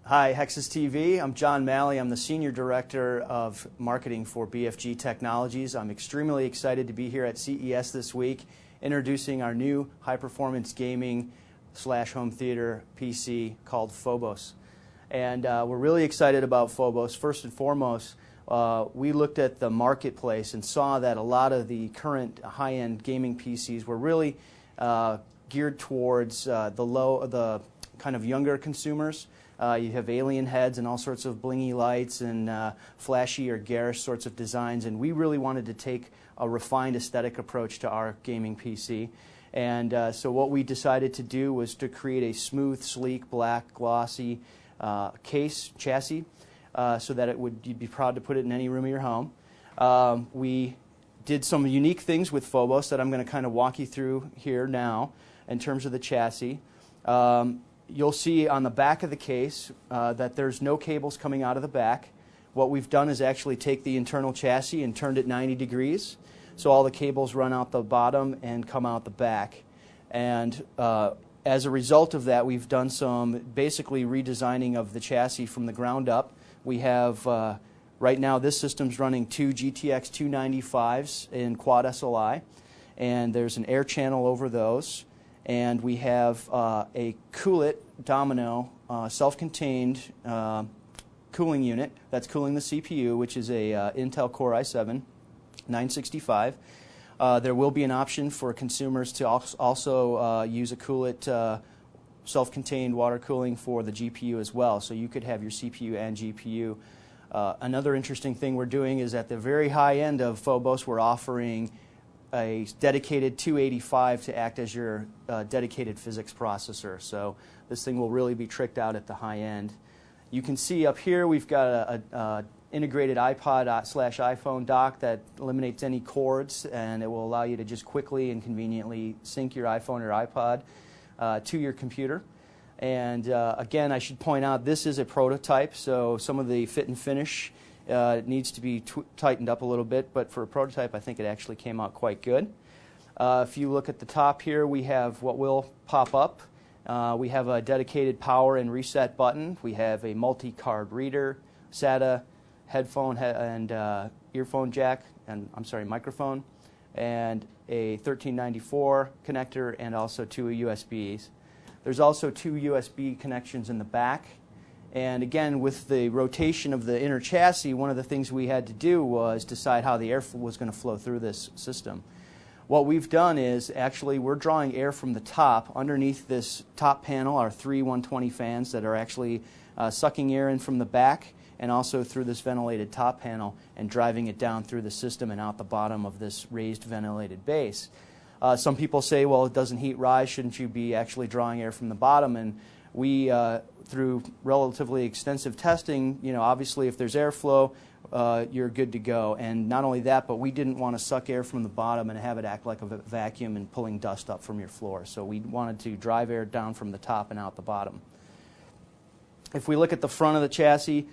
Hi, HEXUS TV. I'm John Malley. I'm the Senior Director of Marketing for BFG Technologies. I'm extremely excited to be here at CES this week, introducing our new high-performance gaming / home theater PC called Phobos. And we're really excited about Phobos. First and foremost, we looked at the marketplace and saw that a lot of the current high-end gaming PCs were really geared towards the kind of younger consumers. You have alien heads and all sorts of blingy lights and flashy or garish sorts of designs, and we really wanted to take a refined aesthetic approach to our gaming PC. And so what we decided to do was to create a smooth, sleek, black, glossy chassis so that you'd be proud to put it in any room of your home. We did some unique things with Phobos that I'm going to kind of walk you through here now in terms of the chassis. You'll see on the back of the case that there's no cables coming out of the back. What we've done is actually take the internal chassis and turned it 90 degrees. So all the cables run out the bottom and come out the back. And as a result of that, we've done some basically redesigning of the chassis from the ground up. We have, right now, this system's running two GTX 295s in quad SLI. And there's an air channel over those. And we have a Coolit Domino self-contained cooling unit that's cooling the CPU, which is a Intel Core i7 965. There will be an option for consumers to also use a Coolit self-contained water cooling for the GPU as well. So you could have your CPU and GPU. Another interesting thing we're doing is at the very high end of Phobos, we're offering a dedicated 285 to act as your dedicated physics processor. So this thing will really be tricked out at the high end. You can see up here we've got a integrated iPod / iPhone dock that eliminates any cords, and it will allow you to just quickly and conveniently sync your iPhone or iPod to your computer. And again, I should point out this is a prototype, so some of the fit and finish needs to be tightened up a little bit, but for a prototype I think it actually came out quite good. If you look at the top here, we have what will pop up. We have a dedicated power and reset button. We have a multi-card reader, SATA, headphone and earphone jack, and microphone, and a 1394 connector, and also two USBs. There's also two USB connections in the back. And again, with the rotation of the inner chassis, one of the things we had to do was decide how the air was going to flow through this system. What we've done is actually we're drawing air from the top underneath this top panel, our three 120 fans that are actually sucking air in from the back and also through this ventilated top panel and driving it down through the system and out the bottom of this raised ventilated base. Some people say, well, it doesn't heat rise, shouldn't you be actually drawing air from the bottom? And we, through relatively extensive testing, obviously if there's airflow, you're good to go. And not only that, but we didn't want to suck air from the bottom and have it act like a vacuum and pulling dust up from your floor. So we wanted to drive air down from the top and out the bottom. If we look at the front of the chassis,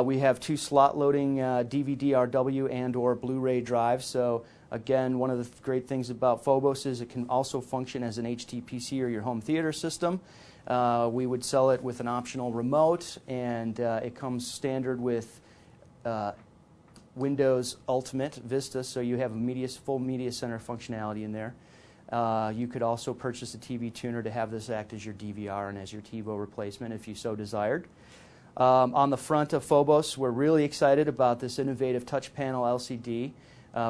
we have two slot loading DVD-RW and or Blu-ray drives. So again, one of the great things about Phobos is it can also function as an HTPC or your home theater system. We would sell it with an optional remote, and it comes standard with Windows Ultimate Vista, so you have a full media center functionality in there. You could also purchase a TV tuner to have this act as your DVR and as your TiVo replacement if you so desired. On the front of Phobos, we're really excited about this innovative touch panel LCD.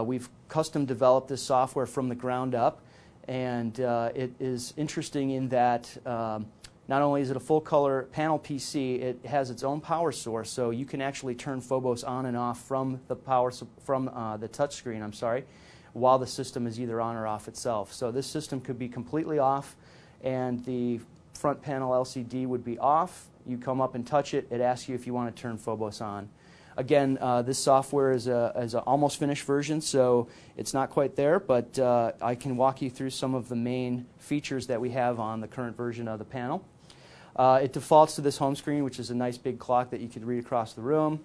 We've custom developed this software from the ground up, and it is interesting in that not only is it a full-color panel PC, it has its own power source, so you can actually turn Phobos on and off from the the touch screen, while the system is either on or off itself. So this system could be completely off, and the front panel LCD would be off. You come up and touch it, it asks you if you want to turn Phobos on. Again, this software is an almost finished version, so it's not quite there, but I can walk you through some of the main features that we have on the current version of the panel. It defaults to this home screen, which is a nice big clock that you could read across the room.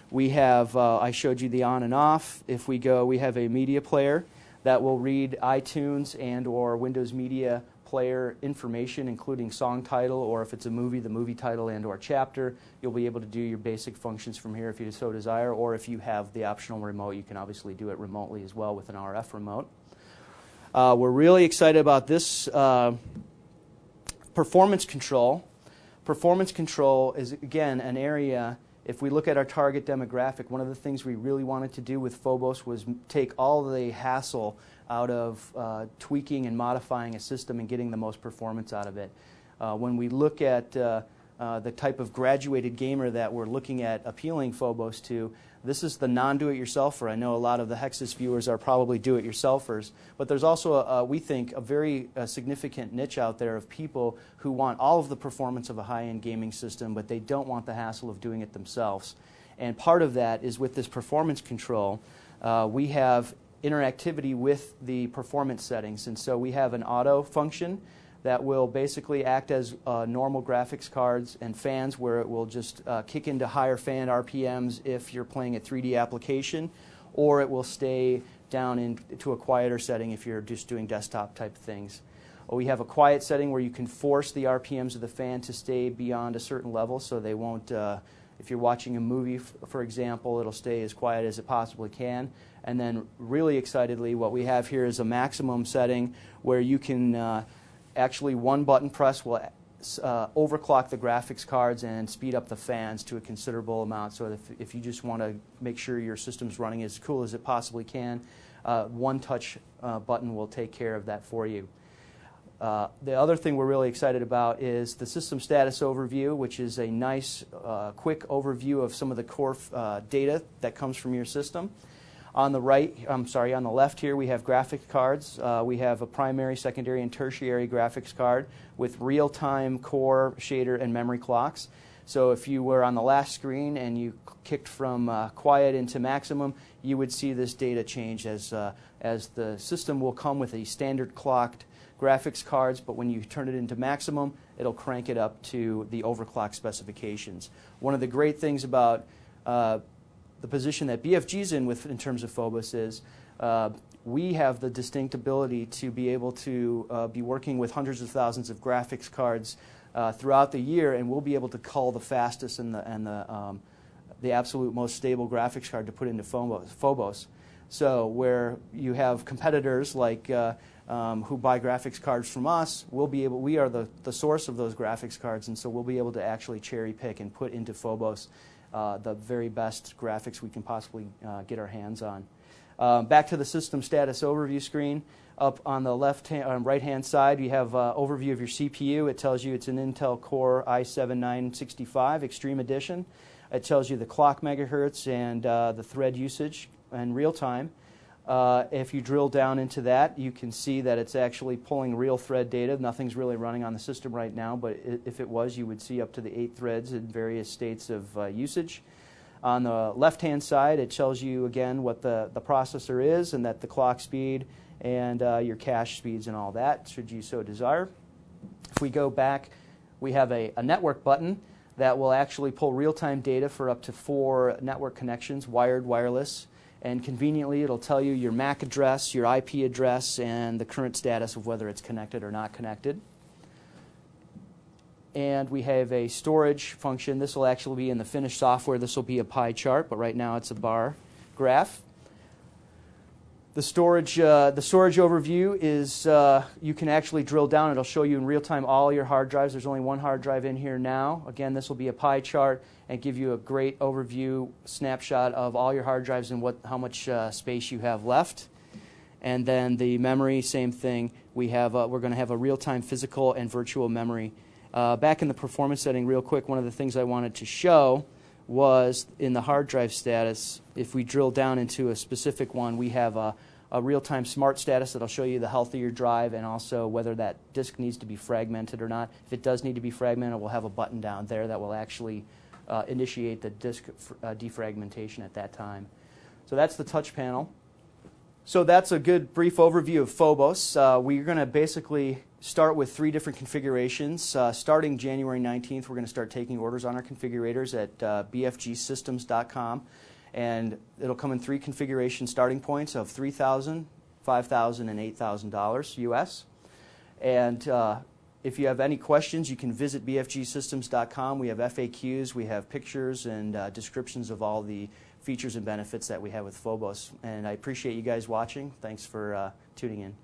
We have, I showed you the on and off. If we go, we have a media player that will read iTunes and or Windows Media player information, including song title, or if it's a movie, the movie title and or chapter. You'll be able to do your basic functions from here if you so desire, or if you have the optional remote, you can obviously do it remotely as well with an RF remote. We're really excited about this performance control. Performance control is, again, an area, if we look at our target demographic, one of the things we really wanted to do with Phobos was take all the hassle out of tweaking and modifying a system and getting the most performance out of it. When we look at the type of graduated gamer that we're looking at appealing Phobos to, this is the non-do-it-yourselfer. I know a lot of the HEXUS viewers are probably do-it-yourselfers, but there's also, we think, a very significant niche out there of people who want all of the performance of a high-end gaming system, but they don't want the hassle of doing it themselves. And part of that is with this performance control, we have interactivity with the performance settings. And so we have an auto function that will basically act as normal graphics cards and fans, where it will just kick into higher fan RPMs if you're playing a 3D application, or it will stay down into a quieter setting if you're just doing desktop type things. We have a quiet setting where you can force the RPMs of the fan to stay beyond a certain level, so they won't, if you're watching a movie, for example, it'll stay as quiet as it possibly can. And then really excitedly, what we have here is a maximum setting where you can actually one button press will overclock the graphics cards and speed up the fans to a considerable amount. So if you just want to make sure your system's running as cool as it possibly can, one touch button will take care of that for you. The other thing we're really excited about is the system status overview, which is a nice quick overview of some of the core data that comes from your system. On the on the left here, we have graphics cards. We have a primary, secondary, and tertiary graphics card with real-time core, shader, and memory clocks. So if you were on the last screen and you kicked from quiet into maximum, you would see this data change as the system will come with a standard clocked graphics cards, but when you turn it into maximum, it'll crank it up to the overclock specifications. One of the great things about the position that BFG's in terms of Phobos is we have the distinct ability to be able to be working with hundreds of thousands of graphics cards throughout the year, and we'll be able to cull the fastest and the absolute most stable graphics card to put into Phobos. So where you have competitors like who buy graphics cards from us, we are the source of those graphics cards, and so we'll be able to actually cherry pick and put into Phobos the very best graphics we can possibly get our hands on. Back to the system status overview screen. Up on the right-hand side, you have overview of your CPU. It tells you it's an Intel Core i7-965 Extreme Edition. It tells you the clock megahertz and the thread usage in real time. If you drill down into that, you can see that it's actually pulling real thread data. Nothing's really running on the system right now, but if it was, you would see up to the 8 threads in various states of usage. On the left-hand side, it tells you, again, what the processor is and that the clock speed and your cache speeds and all that, should you so desire. If we go back, we have a network button that will actually pull real-time data for up to 4 network connections, wired, wireless. And conveniently, it'll tell you your MAC address, your IP address, and the current status of whether it's connected or not connected. And we have a storage function. This will actually be in the finished software. This will be a pie chart, but right now it's a bar graph. The storage overview is you can actually drill down. It'll show you in real time all your hard drives. There's only one hard drive in here now. Again, this will be a pie chart and give you a great overview snapshot of all your hard drives and how much space you have left. And then the memory, same thing. We're going to have a real-time physical and virtual memory. Back in the performance setting, real quick, one of the things I wanted to show was in the hard drive status. If we drill down into a specific one, we have a real-time smart status that'll show you the health of your drive and also whether that disk needs to be fragmented or not. If it does need to be fragmented, we'll have a button down there that will actually initiate the disk defragmentation at that time. So that's the touch panel. So that's a good brief overview of Phobos. We're going to basically start with 3 different configurations. Starting January 19th, we're going to start taking orders on our configurators at bfgsystems.com. And it'll come in 3 configuration starting points of $3,000, $5,000, and $8,000 US. And if you have any questions, you can visit bfgsystems.com. We have FAQs, we have pictures and descriptions of all the features and benefits that we have with Phobos. And I appreciate you guys watching. Thanks for tuning in.